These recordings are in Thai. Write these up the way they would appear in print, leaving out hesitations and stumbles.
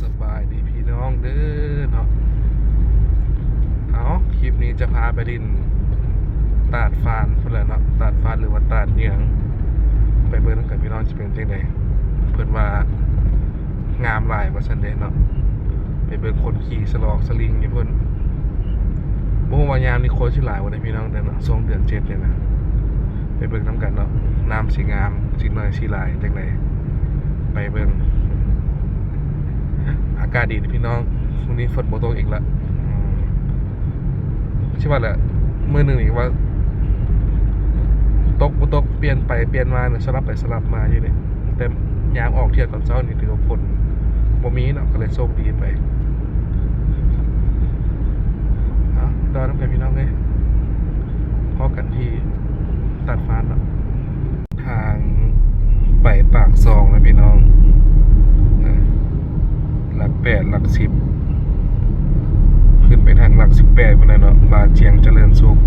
สบายดีพี่น้องเด้อเนาะเอาคลิปนี้จะพาไปดินตาดฟานเพื่อนเนาะตาดฟานหรือว่าตาดเหนียงไปเบิ่งกับพี่น้องจะเป็นจังไดเพิ่นว่างามหลายว่าซั่นเด้เนาะไปเบิ่งคนขี่สลอกสลิงอยู่เพิ่นบ่ฮู้ว่ายามนี้คนสิหลายบ่ได้พี่น้องเด้อเนาะช่วงเดือน7นี่นะไปเบิ่งนํกันเนาะน้ำสิงามสิน้อยสิหลายจังไดไปเบิ่งอากาศดีนะพี่น้องช่วงนี้ฝนบ่ตกอีกละใช่ป่ะแหละมือหนึ่งอีกว่าตกบ่ตกเปลี่ยนไปเปลี่ยนมาเนี่ยสลับไปสลับมาอยู่เนี่ยแต่ยามออกเที่ยวตอนเช้านี่ถือว่าฝนบ่มีเนาะก็เลยโชคดีไปตอนนั้นกับพี่น้องเลยพอกันที่ตัดฟ้าเนาะทางไปปากซองนะพี่น้องหลัก8หลัก10ขึ้นไปทางหลัก18พุ่นน่ะเนาะบาเจียงเจริญสุข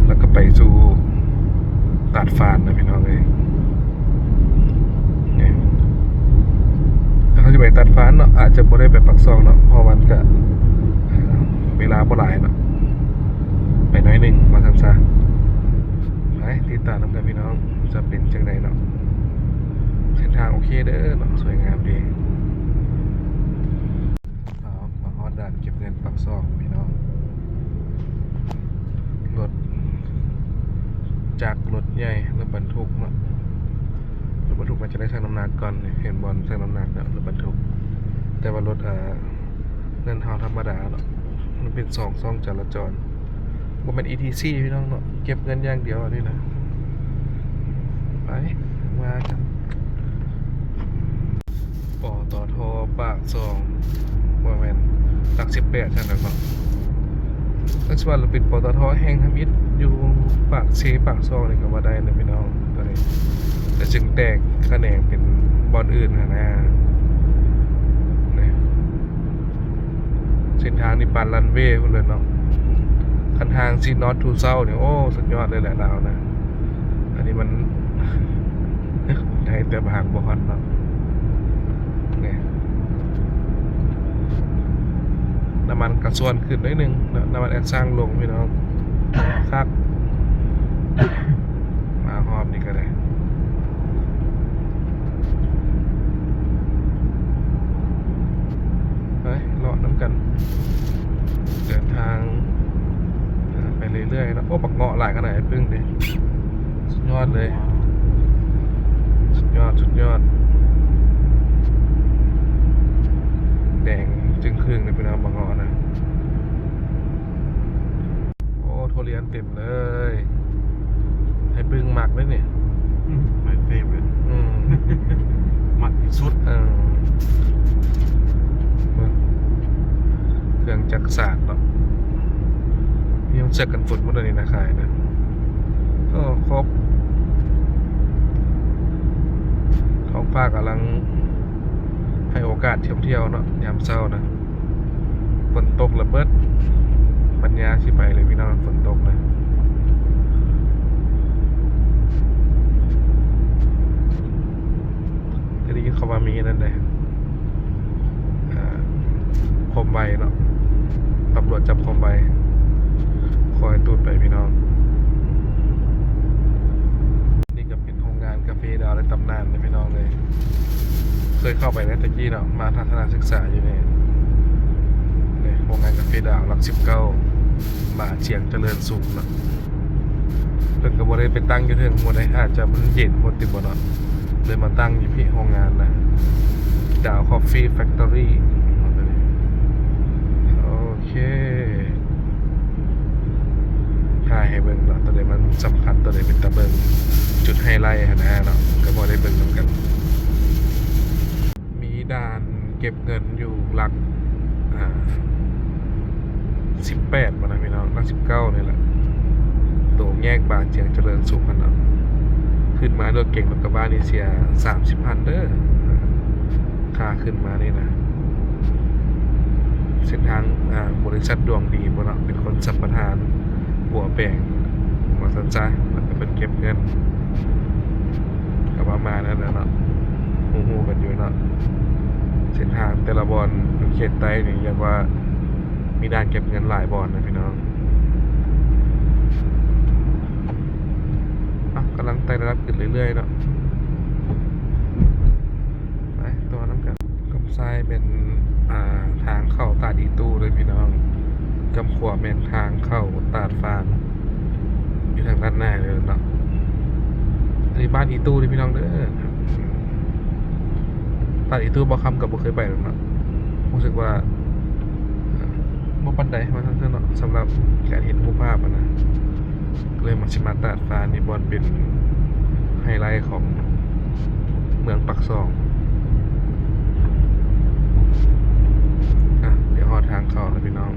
แล้วก็ไปสู่ตัดฟานนะพี่น้องเลยเนี่ยเขาจะไปตัดฟานเนาะอาจจะบ่ได้ไปปักซองเนาะเพราะมันก็เวลาบ่หลายเนาะไปน้อยหนึ่งมาทำซะไปติดตามนำกันพี่น้องจะเป็นจังไดเนาะเส้นทางโอเคเด้อเนาะสวยงามดีมาฮอดด่านเก็บเงินปักซองพี่น้องรถจากรถใหญ่รถบรรทุกเนาะรถบรรทุกมันจะได้ชั่งน้ำหนักก่อนเห็นบอลชั่งน้ำหนักเนาะรถบรรทุกแต่ว่ารถเงินเฮาธรรมดาเนาะมันเป็นช่องจราจรบ่แม่น ETC พี่น้องเนาะเก็บเงินอย่างเดียวอันนี้นะไปมากันปตท.ปากซองบ่แม่นหลัก18ซั่นน่ะเนาะปัจจุบันเราเป็นปตท.แห่งทำอิฐอยู่ปากซองนี่ก็ว่าได้นะพี่น้องตอนนี้แต่จึงแตกแขนงเป็นบอนอื่นนะเส้นทางนี่ปานรันเวย์พุ่นเลยเนาะคันทางซีนอตทูเซาเนี่ยโอ้สุดยอดเลยแหละเรานะอันนี้มันได้แต่บางบ่ฮอดเนาะนี่น้ำมันกระส่วนขึ้นนิดนึงน้ำมันแอนสร้างลงพี่น้องครับมาหอบนี่ก็ได้ไปเลาะน้ำกันเดินทางไปเรื่อยๆนะโอ้ปักเงาะหลายขนาดพึ่งดิสุดยอดเลยสุดยอดแดงจึงครึ่งเลยพี่น้องปักเงาะนะโอ้ทุเรียนเต็มเลยให้พึ่งหมักเลยเนี่ยmy favorite มักที่สุดเครื่องจักรศาสตร์เนาะมีเสื้อกันฝนหมดเลยนะขายนะก็ครบท้องฟ้ากำลังให้โอกาสเที่ยวเนาะยามเช้านะฝนตกระเบิดปัญญาสิไปเลยพี่น้องฝนตกนะจะได้ยินเขาว่ามีนั่นเลยคมใบเนาะตำรวจจับคมใบคอยตูดไปพี่น้องนี่ก็เป็นโรงงานกาแฟดาวในตำนานเลยพี่น้องเลยเคยเข้าไปในตะกี้เนาะมาทัศนศึกษาอยู่เนี่ยโรงงานกาแฟดาวหลัก19บาทเฉียงเจริญสุขเนาะเพิ่นก็บ่ได้ไปตั้งอยู่เทิงบ่ได้อาจจะมันเย็นบ่ติดบ่เนาะเลยมาตั้งอยู่ที่โรงงานนะดาวคอฟฟี่แฟคทอรี่โอเคถ่ายให้เบิ่งเนาะตัวใดมันสำคัญตัวใดเป็นตะเบิ่งจุดไฮไลท์นะเนาะก็บ่ได้เบิ่งนำกันมีด่านเก็บเงินอยู่หลัก18บ่นะพี่น้องหลัก19นี่แหละตรงแยกบางเจียงเจริญสุขเนาะขึ้นมารถเก่งรถกระบะนี่เสีย 30,000 เด้อค่าขึ้นมานี่นะเส้นทางบริษัทดวงดีบ่เนาะเป็นคนสัมปทานบัวแปลงมาสนใจมันก็เป็นเก็บเงินก็ประมาณนั้นแหละเนาะฮู้ๆกันอยู่เนาะ เส้นทางแต่ละบอนเขตใต้นี่เรียกว่ามีด่านเก็บเงินหลายบอนนะพี่น้องกำลังไต่ระดับขึ้นเรื่อยๆเนาะไปตัวน้ำกันกำไส้เป็นทางเข้าตาดอีตู้เลยพี่น้องกำขวาเป็นทางเข้าตาดฟานอยู่ทางด้านหน้าเลยเนาะอันนี้บ้านอีตู้เลยพี่น้องเด้อตาดอีตู้บ่คำกับบ่เคยไปหรอกเนาะรู้สึกว่าบ่ปันใดมาทั้งเท่าเนาะสำหรับการเห็นรูปภาพนะเลยมาชิมาตาดฟานนี่บอลเป็นไฮไลท์ของเมืองปักซองเดี๋ยวหอทางเข้าแล้วพี่น้อง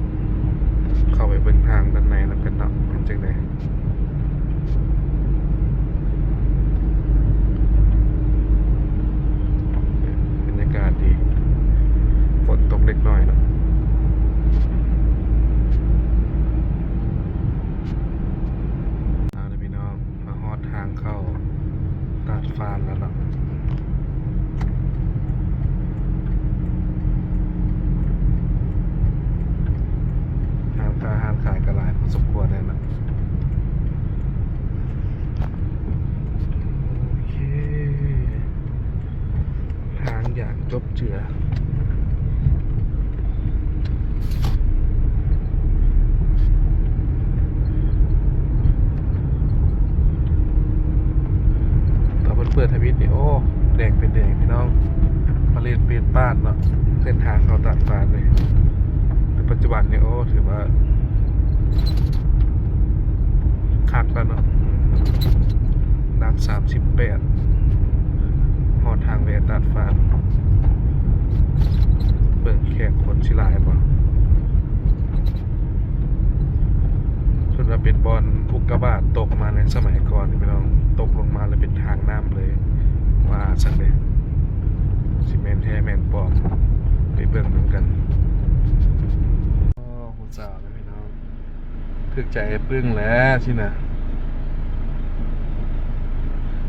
เข้าไปเบิ่งทางด้านในแล้วกันเนาะเป็นจังไดบรรยากาศดีฝนตกเล็กน้อยเนาะเอาเลยพี่น้องมาฮอดทางเข้าตาดฟานแล้วเนาะอาหารขายกระไรพอสมควรเลยนะโอเคทางอย่างจบเจือต่อเปิดทวิตนี่โอ้แดงเป็นแดงพี่น้องมาเล่นเป็นป้านเนาะเส้นทางเขาตัดฟานเลยแต่ปัจจุบันเนี่ยโอ้ถือว่าคักแล้วเนาะน้ำ38หอทางเวตัดฟานเบิ่งแขกคนชิลายป่ะส่วนว่าเป็นบอลอุกกาบาตตกมาในสมัยก่อนพี่น้องตกลงมาเลยเป็นทางน้ำเลยว่าสักเลยซีเมนแท้แมนปลอมไปเบิ่งเหมือนกันหูสาวเลยพี่น้องถึกใจไอ้ปึ้งแล้วที่น่ะ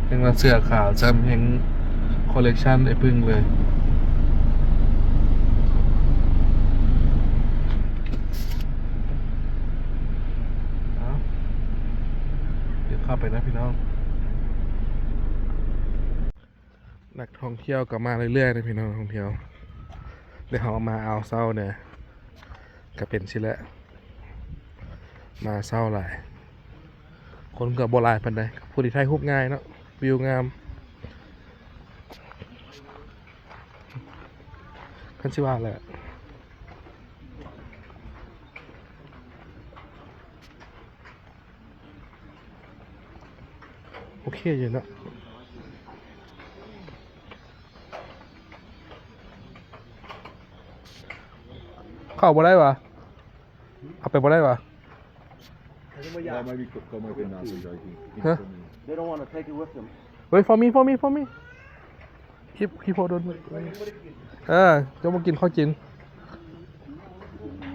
ยังมาเสื้อขาวจำยังคอลเลกชันไอ้ปึ้งเลยเดี๋ยวเข้าไปนะพี่น้องนักท่องเที่ยวก็มาเรื่อยๆนะพี่น้องท่องเที่ยวเดี๋ยวเขามาเอาเศร้าเนี่ยก็เป็นชิละมาเศร้าหลายคนกับโบราณปันใดผู้ที่ไทยฮุบง่ายเนาะวิวงามคันชิว่าแหละโอเคอยู่เนาะเข้าบ่ได้วะเอาไปบ่ได้วะThat might be that might be not so joking. Huh? They don't want to take it with them. Wait for me. Keep hold on. จะมากินข้าวจิน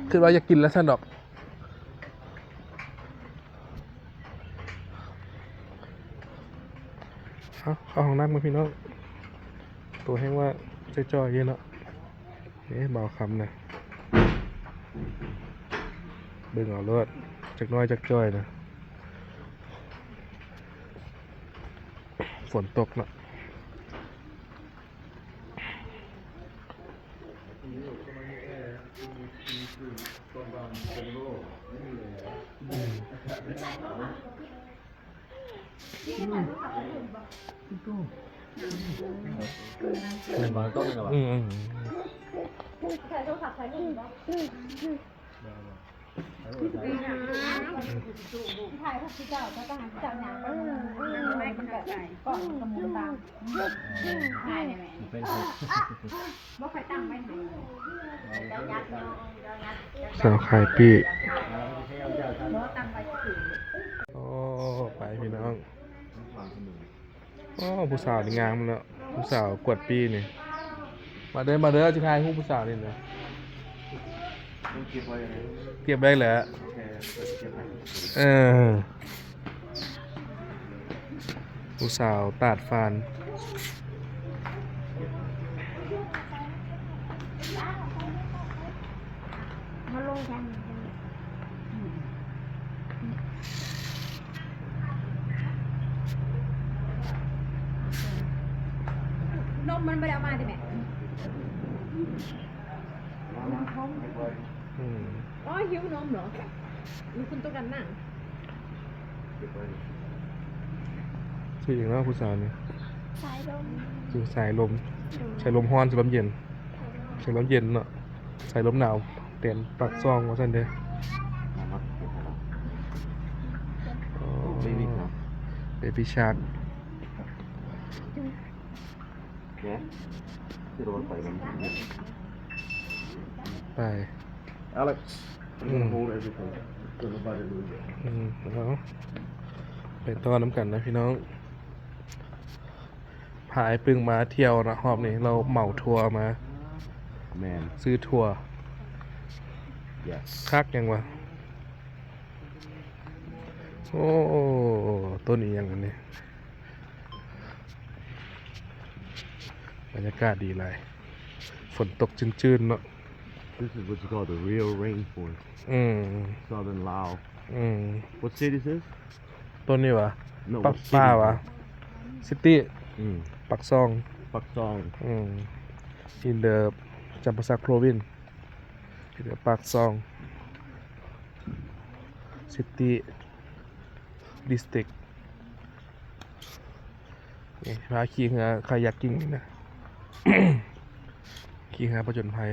คือว่าอยากกินแล้วสนอกเข้าห้องน้ำมาพี่น้องตัวแห้งว่าจ่อยๆเยอะเนาะเบาคำนะเบิ่งเอาเลิศจักน้อยจักจ้อยนะฝนตกเนาะถ่ายโทรศัพท์ถ่ายรูปเนาะถ่ายพวกที่เจ้าก็ต้องจับหนังก็ไม่มันแบบไหนก่อนสมุนตามถ่ายได้ไหมว่าใครตั้งไม่ถึงสาวขายปีก ว่าตั้งไปถึง โอ้ไปพี่น้องโอ้ผู้สาวนี่งามแล้วผู้สาวกวดปีนี่มาเด้อจะทายผู้สาวนี่นะ เก็บไว้ยังไง เก็บได้แหละ โอเคเก็บไว้ ผู้สาวตาดฟาน มาลงกันนมมันไม่ได้เอามาใช่ไหม อืม อ๋อหิวนมเหรอมีคุณต้องกันนั่ง ชื่ออย่างนั้นผู้สาวนี่ สายลม คือสายลมใช้ลมฮ้อนใช้ลมเย็นใช้ลมเย็นเนาะใส่ลมหนาวเปลี่ยนปลักซองว่าซั่นเด้อเบบี้ชาร์ก Yeah. Sit on by them. ไป Alex, I'm Mm. gonna hold everything. Don't nobody lose it. เอาไปต้อนน้ำกันนะพี่น้องพายปึงมาเที่ยวนะรอบนี้เราเหมาทัวร์มา Man. ซื้อทัวร์ Yes. คักยังวะโอ้ต้นนี้ยังอันนี้บรรยากาศดีหลายฝนตกจืนๆเนาะ This is what's called the real rainforest. อืม Southern Laos. อืม What city is this? ต้นนี้วะ No. ปัก what ป้า city? วะซิตี้ ปักซอง Pak Song. อืม in the จำปาสัก province in the ปักซอง city district นี่พาขี่เรือคายักกิ้งนี่นะ ขี่เรือผจญภัย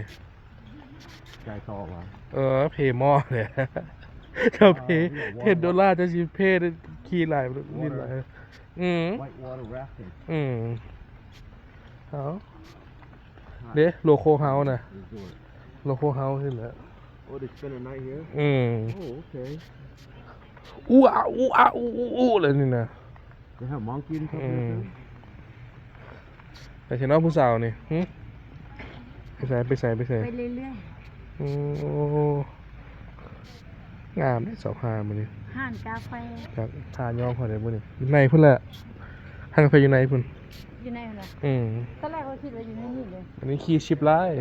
Guy called one. เพย์หม้อเลย เขาเพย์$10จะชิเพย์ขี่หลายนิดหลายWhitewater rafting. เอาเด้โลโก้เฮาส์นะ Resort. โลโก้เฮาส์ขึ้นแล้ว Oh, they spend a night here? อืม Oh, okay. อู้อ่ะอู้อ่ะอู้อู้อู้เลยนี่นะ They have monkey and stuff อืม like ไปเชนอผู้สาวนี่หึไปใส่ไปใส่ไปใส่ ไปเรื่อย โอ้งามได้สาวพามันนี่ ๆห่านกาแฟ จากทานย่องพอได้บุ่นี่อยู่ในพุ่นแหละทางกาแฟอยู่ในพุ่น อยู่ในเหรอ ตอนแรกเขาคิดว่าอยู่ในนี่เลย อันนี้ขี่ชิปไลน์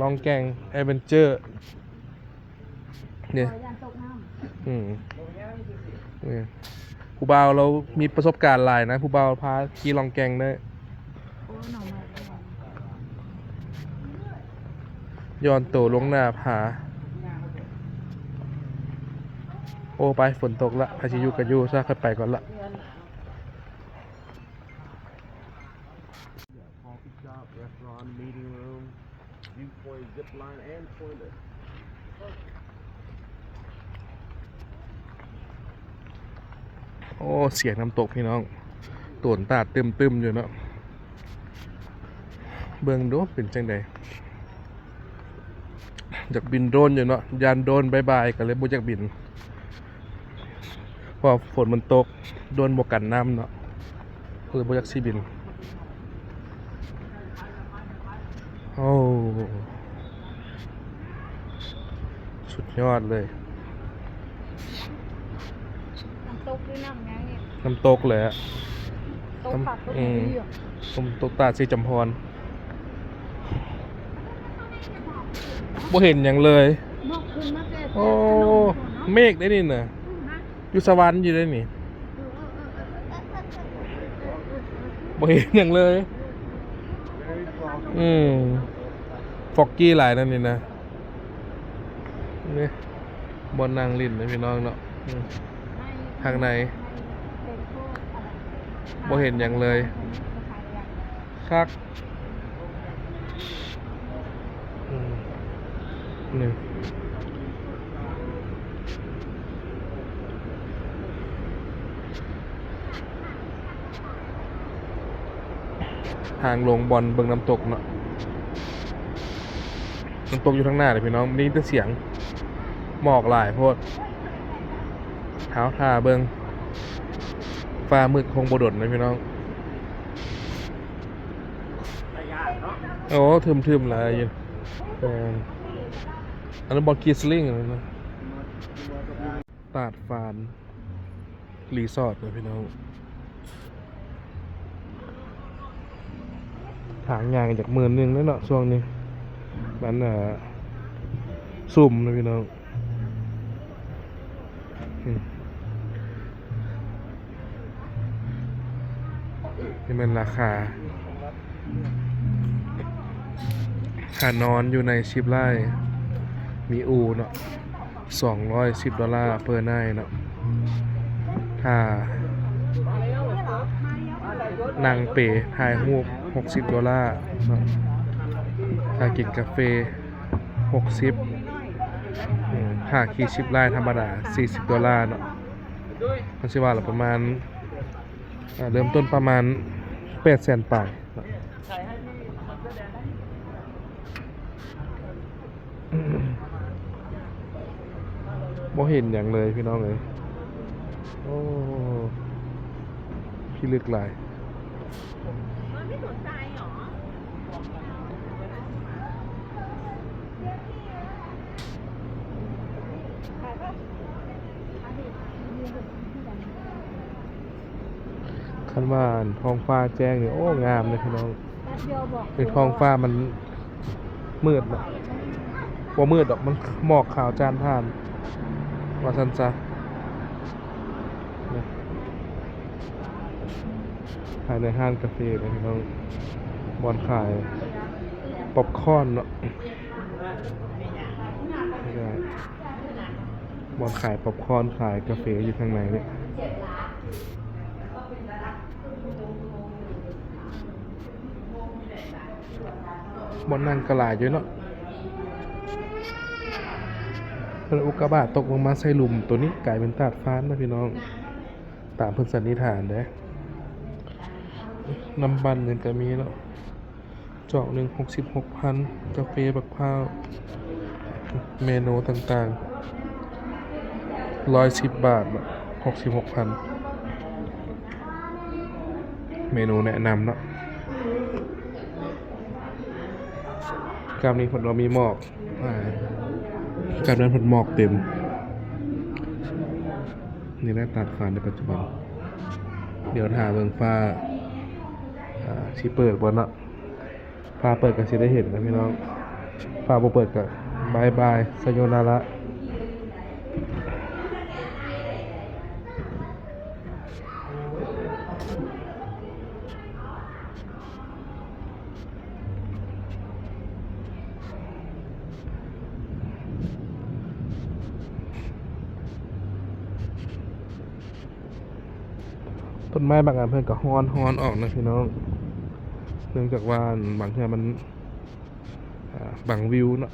ลองแกงแอดเวนเจอร์เนี่ย ขอยานตกน้ นี่ผู้บ่าวเรามีประสบการณ์หลายนะผู้บ่าวพาขี่ลองแกงได้ ำโอ้หน่อไม้ ย้อนโตลงหน้าผาโอ้ไปฝนตกละพาชิยุกับยูซะค่อยไปก่อนละ coffee shop, restaurant, meeting room, viewpoint, zip line, and toilet. โอ้เสียงน้ำตกพี่น้องตวนตาดตึมๆอยู่เนาะเบิ่งดูเป็นจังใดจากบินโดรนอยู่เนาะยานโดรนบายๆก็เลยบ่จากบินเพราะฝนมันตกโดนบ่กันน้ำเนาะก็เลยบ่จากสิบินโอ้สุดยอดเลย น้ำตกหรือน้ำยังเนี่ย น้ำตกเลยอะ ตกผักตก อืม ดีอยู่ น้ำตกตาดสีจำพรบ่เห็นอย่างเลย นอกคืนมาแต่ โอ้เมฆได้นี่น่ะอยู่สวรรค์อยู่ได้นี่บ่เห็นอย่างเลย ฟอกกี้หลายนั่นนี่นะนี่บนนางลินนะพี่น้องเนาะข้างในบ่เห็นอย่างเลยคักนี่ทางลงบอลเบิ่งน้ำตกเนาะน้ำตกอยู่ข้างหน้าเลยพี่น้องนี่แต่เสียงหมอกหลายโพดเท้าท่าเบิ่งฟ้ามืดคงบ่ดดนะพี่น้องโอ้ทึมๆหลายอยู่อันนั้นบอลกีสลิงนะตาดฟานรีสอร์ทนะพี่น้องถางยางจาก10,000นั่นเนาะช่วงนี้มัน สุ่มนะพี่น้องนี่มันราคาค่านอนอยู่ในชิปไร่มีอูเนาะ$210เปอร์ไนท์เนาะถ้านั่งเปถ่ายรูป$60เนาะถ้ากินกาแฟ60ถ้าขี่ชิปไร่ธรรมดา$40เนาะมันสิว่าละประมาณเริ่มต้นประมาณ800,000 ปลายเนาะบ่เห็นอย่างเลยพี่น้องเลยโอ้พี่ลึกหลายคันว่าท้องฟ้าแจ้งเนี่ยโอ้งามเลยพี่น้องในท้องฟ้ามันมืดนะบ่มืดดอกมันหมอกขาวจานผ่านว่าซั่นซะภายในห้างกาแฟเลยพี่น้องบอนขายป๊อปคอร์นเนาะไม่ได้บอนขายป๊อปคอร์นขายกาแฟอยู่ข้างในเนี่ยบอนนั่งกระหลายอยู่เนาะเป็นอุกกาบาตตกลงมาใส่หลุมตัวนี้กลายเป็นตาดฟ้านนะพี่น้องตามเพิ่นสันนิษฐานเด้น้ำบันยังก็มีเนาะจอกหนึ่ง66,000กาแฟบักพร้าวเมนูต่างๆ110 บาทเนาะ66,000เมนูแนะนำเนาะกามนี้ผลเรามีหมอกกามนั้นผลหมอกเต็มนี่แหละตัดฟ้าในปัจจุบันเดี๋ยวถ่าเบิ่งฟ้าสิเปิดบ่เนาะฟ้าเปิดก็สิได้เห็นนะพี่น้องฟ้าบ่เปิดก็บายบายสโยนาระต้นไม้บางอันเพิ่นก็ฮ้อนออกนะพี่น้องเนื่องจากว่าบางทีมันบางวิวเนาะ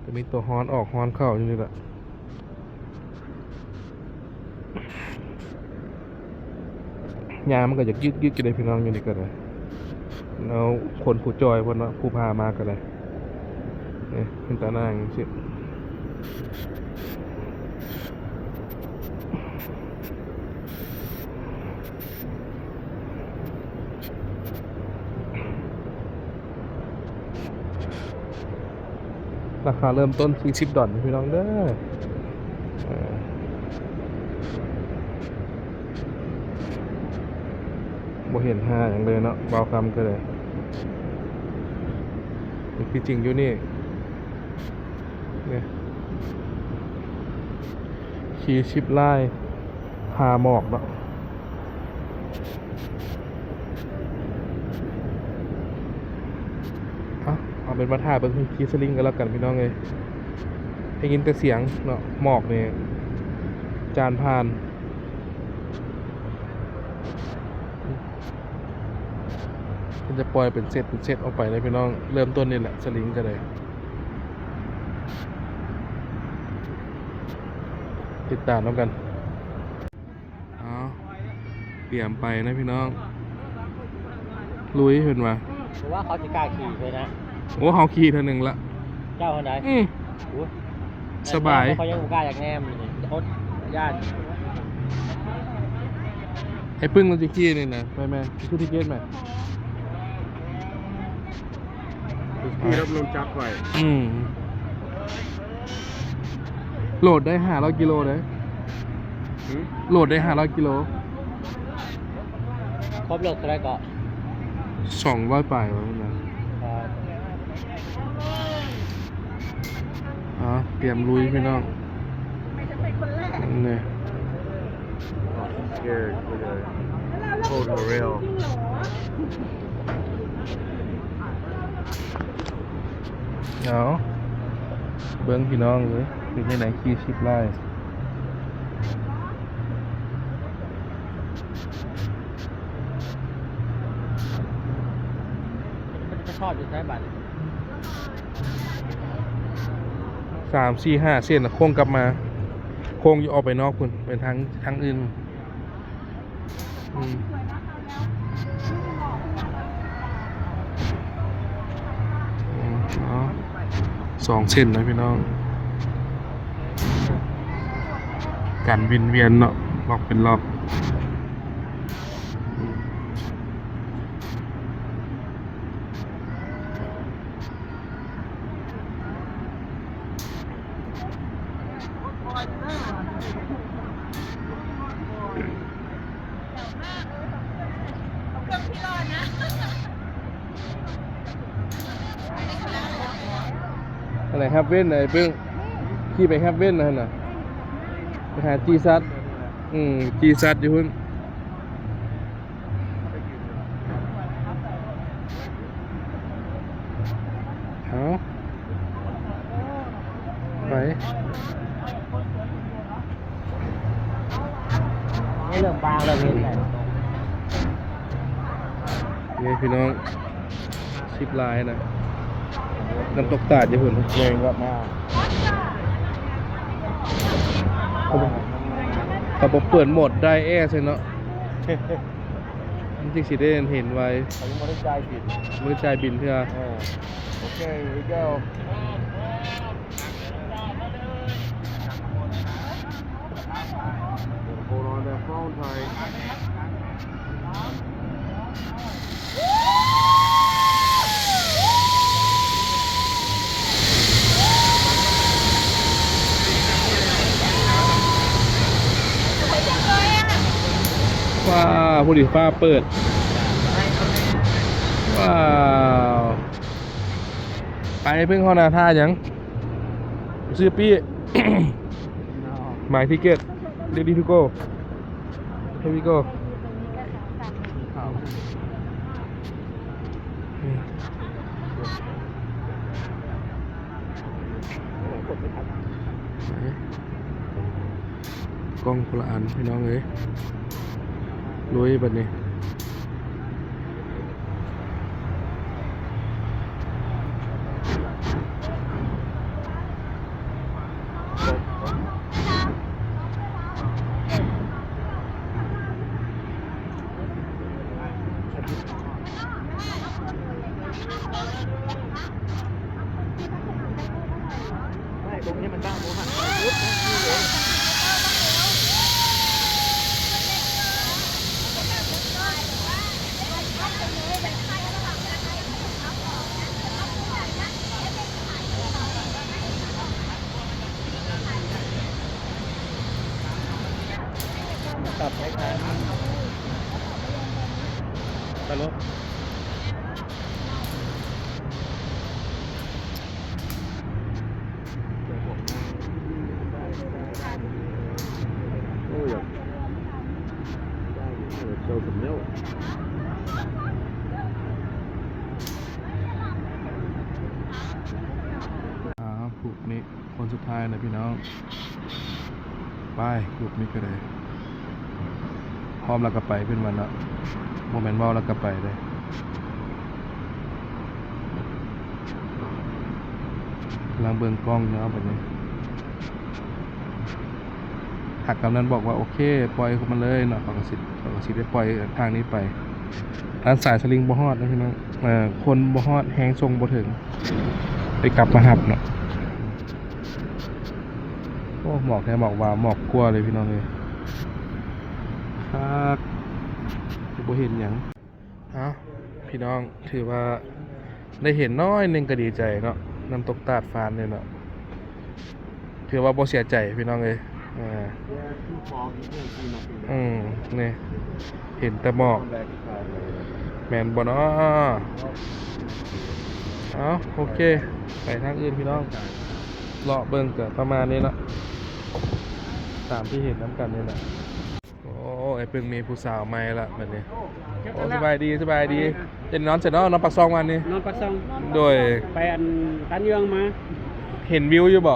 จะมีตัวฮ้อนออกฮ้อนเข้าอยู่นี่แหละยามมันก็จะยึดกันเลยพี่น้องอยู่นี่ก็ได้แล้วคนผู้จอยคนเนาะผู้พามาก็ได้นี่เป็นตาหน้าอย่างนี้ราคาเริ่มต้น$40พี่น้องเด้อบ่เห็นห้าอย่างเลยเนาะเบาคำก็เลยที่จริงอยู่นี่เนี่ยขี่ชิปไล่พาหมอกเนาะเอาเป็นมาถ่ายเบิ่งขี่สลิงกันแล้วกันพี่น้องเลยได้ยินแต่เสียงเนาะหมอกเนี่ยจานผ่านมันจะปล่อยเป็นเซตออกไปเลยพี่น้องเริ่มต้นนี่แหละสลิงกันเลยติดตามแล้วกันเอาเตรียมไปนะพี่น้องลุยเห็นไหม ผมว่าเขาจะกล้าขี่เลยนะ โอ้เขาขี่เท่านึงละ เจ้าคนไหน สบาย เขายังกล้าอยากแนมเลยเขาญาติ ให้พึ่งเราจะขี่นี่นะไปไหมคู่ที่เกตไหม ขี่รถลงจักรไว้ โหลดได้500 กิโลเลยโหลดได้500 กิโล ครบเลิกเท่าไรก็ 200 ปลายวะมันนะ เตรียมลุยพี่น้อง ไม่จะเป็นคนแรก นี่ scared for the cold rail จริงเหรอ เอาเบิ้งพี่น้องเลยเป็นยังไงขี่ชิปไล่ มันจะชอบอยู่ใช้บัตร 3-4-5 เส้นน่ะโค้งกลับมาโค้งอยู่ออกไปนอกคุณเป็นทางอื่นอืมเอา2 เส้นนะพี่น้องกันวินเวียนเนาะล็อกเป็นรอบอะไรแฮปเว่นไหนเพิ่งขี่ไปแฮปเว่นนะน่ะไปหาจีซัดจีซัดอยู่พุ่นเอาไป ไม่เรื่องบางเรื่องนี้แหละ นี่พี่น้องชิปลายนะน้ำตกตาดอยู่พุ่นแรงกับมาเขาบอกเปิดโหมดได้แอร์ใช่เนาะ จริงสิได้เห็นไว้ เขายังไม่ได้จ่ายผิด มือจ่ายบินเพื่อ โอเค here we go hold on that phone tight ฟ้าผู้ดีฟ้าเปิดว้าวไปเพิ่งเข้านาท่ายังซื้อปี้ หมายทิเก็ต ready to go here we go กล้องคนละอันพี่น้องเอ้ยลุยบัดนี้ตัดไปครับไปรถ Oh ja. Let's show some milk. กลุ่มนี้คนสุดท้ายนะพี่น้องไปกลุ่มนี้ก็ได้พร้อมแล้วก็ไปเป็นวันละโมเมนต์ว่าแล้วก็ไปเลยกำลังเบิ่งกล้องเนาะแบบนี้หักกำนันบอกว่าโอเคปล่อยเขามาเลยเนาะเขาก็สิได้ปล่อยทางนี้ไปร้านสายสลิงบ่ฮอดนะพี่น้องคนบ่ฮอดแฮงทรงบ่ถึงไปกลับมาหับเนาะโอ้หมอกแค่หมอกว่าหมอกกลัวเลยพี่น้องเลยครับบ่เห็นหยังพี่น้องถือว่าได้เห็นน้อยนึงก็ดีใจเนาะน้ำตกตาดฟานเนี่ยเนาะถือว่าบ่เสียใจพี่น้องเลยนี่เห็นแต่หมอกแมนบ่เนาะโอเคไปทางอื่นพี่น้อง เลาะเบิ่งก็ประมาณนี้เนาะตามที่เห็นน้ำกันนี่แหละโอ้ไอ้เพิ่งมีผู้สาวใหม่ละแบบนี้โอ้สบายดีสบายดีจะนอนเสร็จแล้วนอนปักซองวันนี้ นอนปักซอง โดย ไปอันตันเยืองมา เห็นวิวอยู่บ่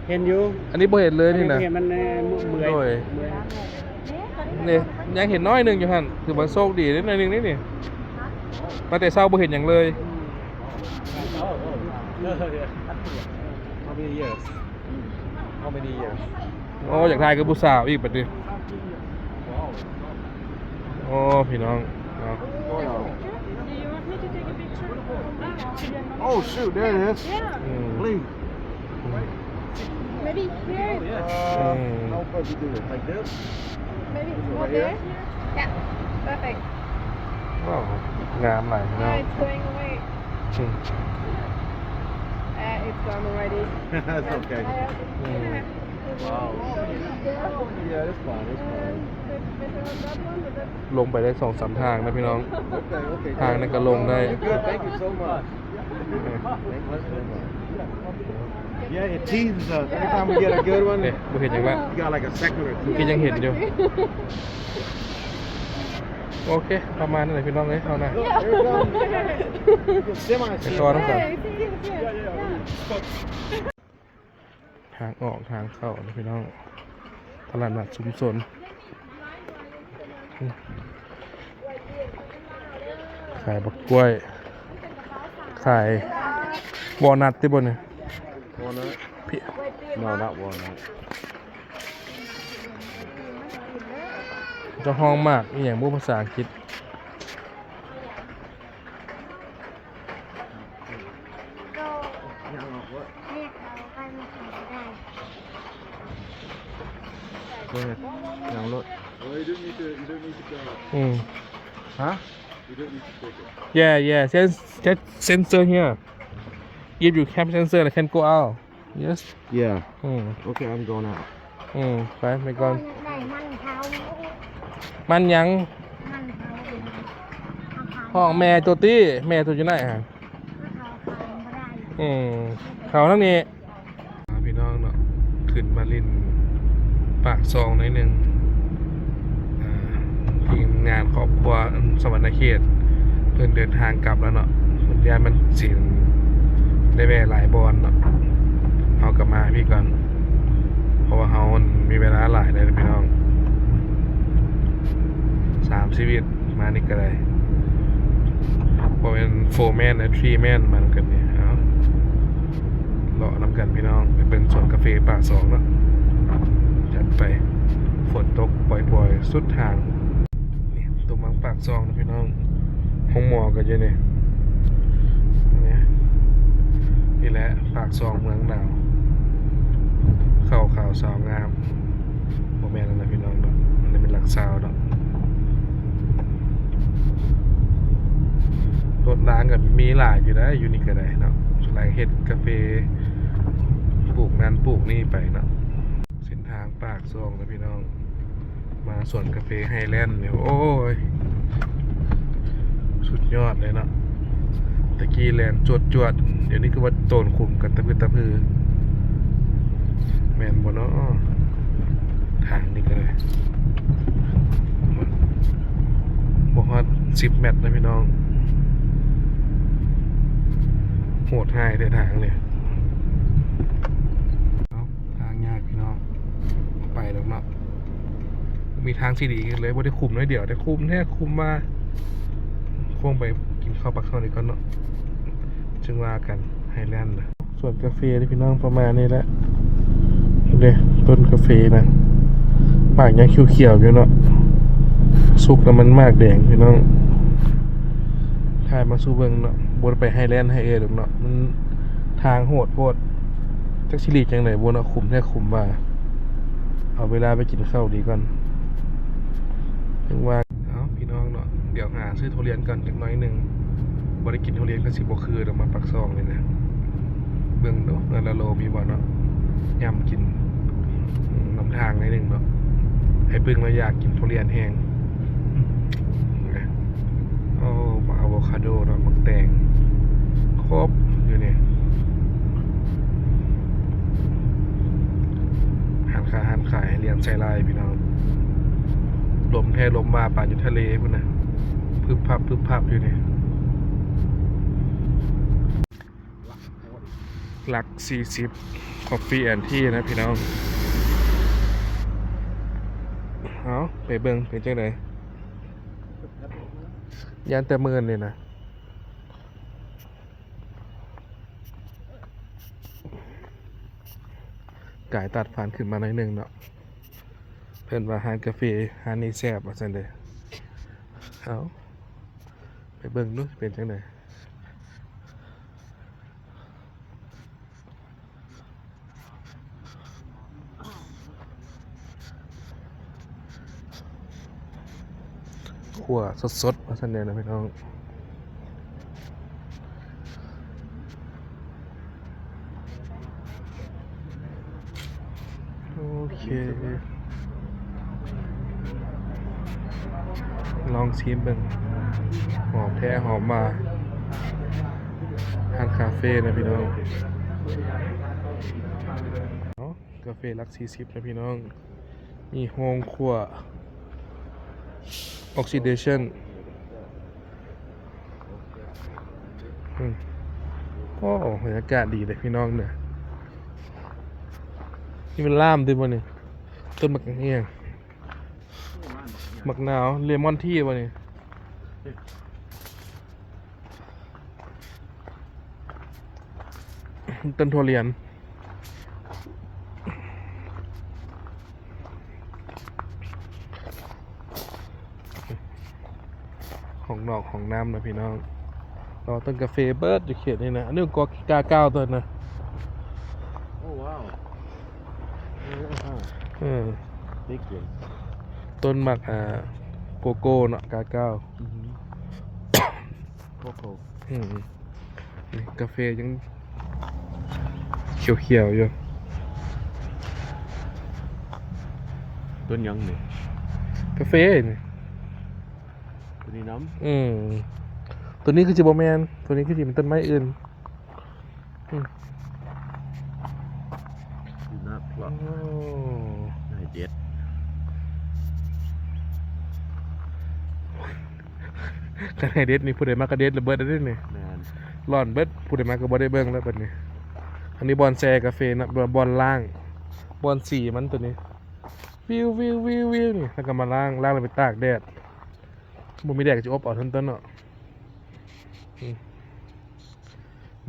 เห็นอยู่ อันนี้บ่เห็นเลยนี่นะ เห็นมันเบื่อ โดยนี่ยังเห็นน้อยหนึงอยู่หั่นถือว่าโชคดีนิดหน่อยหนึงนี่มาแต่เช้าบ่เห็นหยังเลย How many years How many years โอ้อยากทายกับผู้สาวอีกบัดนี้โอ้พี่น้องเอา Oh shoot there it is อืม Please Maybe here. How far you do it like this Maybe over there. Yeah. Perfect. ว้าวงามหลายพี่น้อง It's going away. อืม It's gone already. That's okay อืม Wow Yeah, that's fine. That's fine. ลงไปได้2-3 ทางนะพี่น้อง Okay, okay. ทางนั้นก็ลงได้ Good. Thank you so much. Thank you so much. Yeah it teases us every time we get a good one เนี่ยบ่เห็นหยังละ you got like a second or เมื่อ two กี้ยังเห็นอยู่ โอเค ประมาณนั้นเลยพี่น้องเลยเอานะ Look, here it comes semi ไปต่อน้ำกัน Yeah, it's here. Yeah. ทางออกทางเข้านะพี่น้องตลาดนัดชุมชนขายบักกล้วย ขายวอลนัทที่บนเนี่ย Walnut พี่ No not walnut เจะห้องมากนี่อย่างพูดภาษาอังกฤษ Go ahead ยังรถ Well, you don't need to. You don't need to go. อืม Huh You don't need to take it. yeah sensor here if you have sensor I can go out yes Yeah อืม Okay I'm going out ไปก่อน ได้มันเท้า มันยัง มันเท้าเอง ห้องแม่ตัวตี้แม่ตัวอยู่ไหนฮะ เขาไม่ได้ เขาทั้งนี้พี่น้องเนาะขึ้นมาลินปากซองหน่อยหนึ่งทีมงานครอบครัวสวรรณเขตเพื่อนเดินทางกลับแล้วเนาะส่วนใหญ่มันสิได้แวะหลายบอลเนาะเอากลับมาพี่ก่อนเพราะว่าเขามีเวลาหลายเลยนะพี่น้อง3 ชีวิตมานี่ก็ได้พอเป็น4 แมนและ3 แมนมากันเนี่ยเอาเลาะน้ำกันพี่น้องไปเป็นสวนกาแฟป่าสองเนาะจัดไปฝนตกปล่อยๆสุดทางนี่ตัวมังปากซองนะพี่น้องห้องหมอกันเยอะเนี่ยนี่แหละปากซองเมืองหนาวเข้าข่าวสาวงามโมแมนแล้วนะพี่น้องเนาะมันเป็นหลักสาวเนาะรถล้างกับมีหลายอยู่นะอยู่นี่ก็ได้เนาะหลายเฮ็ดกาแฟปลูกนั้นปลูกนี่ไปเนาะเส้นทางปากซองนะพี่น้องมาสวนกาแฟไฮแลนด์เนี่ยโอ้ยสุดยอดเลยเนาะตะกี้แลนด์จวดเดี๋ยวนี้คือว่าโตนขุมกันตะพือแมนบ่เนาะทางนี้ก็เลยบอกว่า10 เมตรนะพี่น้องโหดให้ได้ทางเลยเอาทางยากพี่น้องไปแล้วเนาะมีทางที่ดีเลยว่าได้คุมน้อยเดียวได้คุมแท้คุมมาคงไปกินข้าวปักข้าวนี่ก่อนเนาะจึงว่ากันไฮแลนด์นะส่วนกาแฟที่พี่น้องประมาณนี้แหละเลยต้นกาแฟนะหมากยังเขียวๆอยู่เนาะสุกแล้วมันมากแดงพี่น้องถ่ายมาสู้เบิ่งเนาะบนไปไฮแลนด์ไฮเอร์เนาะมันทางโหดโพดจักชิลีจังไหนบนเนาะคุมแท้คุมว่าเอาเวลาไปกินข้าวดีก่อนถึงว่าเอาพี่น้องเนาะเดี๋ยวหาซื้อทุเรียนก่อนจักน้อยหนึ่งบ่ได้กินทุเรียนก็สิบ่คือเดี๋ยวมาปักซองเลยนะเบิ่งเนาะเงินละโลมีบ่เนาะยำกินน้ำทางนิดนึงเนาะให้ปึ้งเราอยากกินทุเรียนแห้งโอ้อะโวคาโดเนาะมักแตงครบอยู่เนี่ย ำใส่ลายพี่น้องลมแท้ลมมาป่าอยู่ทะเลพุ่นนะพึบพับอยู่นี่หลัก40 Coffee and Tea นะพี่น้องเอาไปเบิ่งเป็นจังไดยานแต่เมินนี่นะกายตัดผ่านขึ้นมาหน่อยหนึงเนาะเพิ่นว่าหานกาแฟหานนี้แซ่บว่าซั่นเด้เอาไปเบิ่งดูเป็นจังไดขั่วสดๆว่าซั่นเด้นะพี่น้องโอเคลองชิมเบิ่งหอมแท้หอมมาทานคาเฟ่นะพี่น้องเนาะกาแฟหลัก40นะพี่น้องมีโฮงคั่วoxidation โอ้บรรยากาศดีเลยพี่น้องเนี่ยนี่มันล่ามด้วยบ่เนี่ยต้นมะเขือมักนาวเลมอนที่บ่เนี่ยต้นถั่วเหรียญของนอกของน้ำนะพี่น้องรอต้นกาแฟเบิร์ดอยู่เขตนี่นะอันนี้ก็กาก้าวต้นนะ Oh wow. Big one ต้นหมักโกโก้เนาะกาก้าว Coco. นี่กาแฟยังเขียวๆอยู่ ต้นยังนี่ กาแฟนี่ ตัวนี้น้ ตัวนี้คือจิบแมนตัวนี้คือจิเป็นต้นไม้อื่น ำดูน่าพลาดน่าเด็ด กระเด็ดนี่ผู้ใดมากระเด็ดระเบิดได้ด้วยนี่ แมน ร้อนเบิดผู้ใดมาก็บ่ได้เบิ่งแล้วบัดนี้อันนี้บอนแซกาแฟนะบอนล่างบอนสีมันตัวนี้วิวนี่แล้วก็มาล่างแล้วไปตากแดดบ่มีแดดก็จะอบเอาทั้งต้นเนาะ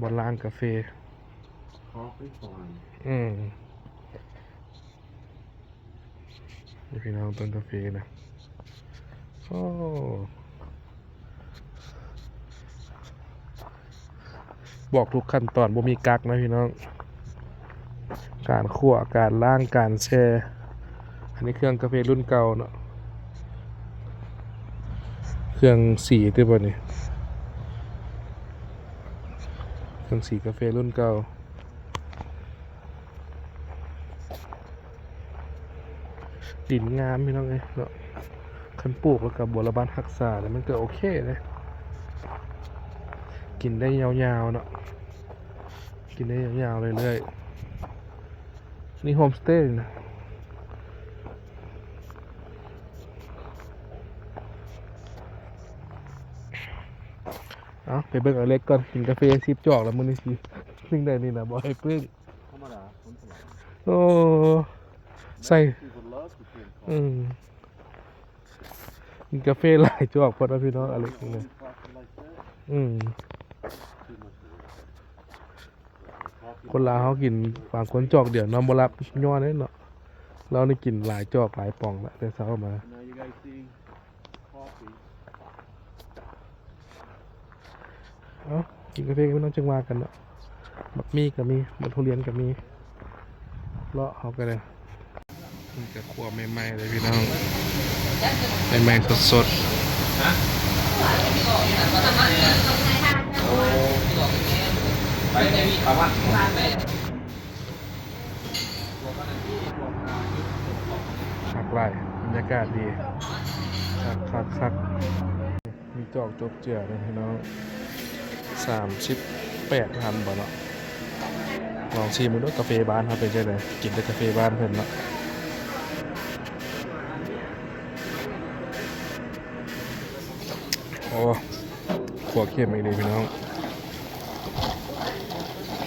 บอนล่างกาแฟ Coffee farm นี่พี่น้องต้นกาแฟนะโอ้บอกทุกขั้นตอนบ่มีกักนะพี่น้องการคั่วการล้างการแช่อันนี้เครื่องกาแฟรุ่นเก่าเนาะเครื่องสีตัวบ่นี่เครื่องสีกาแฟรุ่นเก่าดินงามพี่น้องเอ้ยเนาะคันปลูกแล้วกับบัวระบาดรักษาเนี่ยมันก็โอเคเลยกินได้ยาวๆเนาะกินได้ยาวๆเรื่อยๆนี่โฮมสเตย์นะเอาไปเบิ่งเอาเล็กก่อนกินกาแฟ10 จอกแล้วมื้อนี้สิซึ่งได้นี่นะบ่ให้ปึ้ง ธรรมดาคนสลับ โอ้ใส่ People love to drink กินกาแฟหลายจอกพอนะพี่น้องอะไรพวกนี้ coffee like that. Too much. คนลาวเขากินฝางคนจอกเดี๋ยวน้ำบรับย้อนเลยเนาะเราได้กินหลายจอกหลายป่องละแต่เช้ามา Now you guys see coffee. เอ้ากินกาแฟก็ไม่ต้องจังหวะกันเนาะบักมีกับมีบักทุเรียนกับมีเลาะเขากันเลยมันจะคั่วใหม่ๆเลยพี่น้องใหม่ๆสดๆหักไหลบรรยากาศดีคักมีจอกจบเจือเลยพี่น้อง38,000บ่เนาะลองชิมดูกาแฟบ้านเขาเป็นจังได๋กินแต่กาแฟบ้านเพิ่นเนาะ อ้ขัวเข้มอีกดีพี่น้อง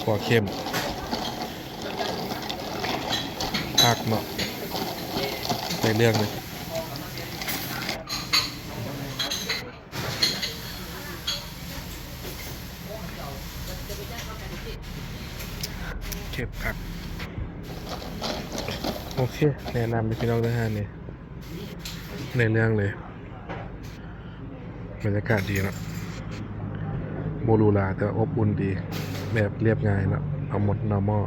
ขัวเข้มผักเนาะในเรื่องเลยเก็บผักโอเคแนะนำให้พี่น้องทหารนี่ในเรื่องเลยบรรยากาศดีเนาะโบรูลาแต่อบอุ่นดีแบบเรียบง่ายเนาะเอาหมดนอร์มอ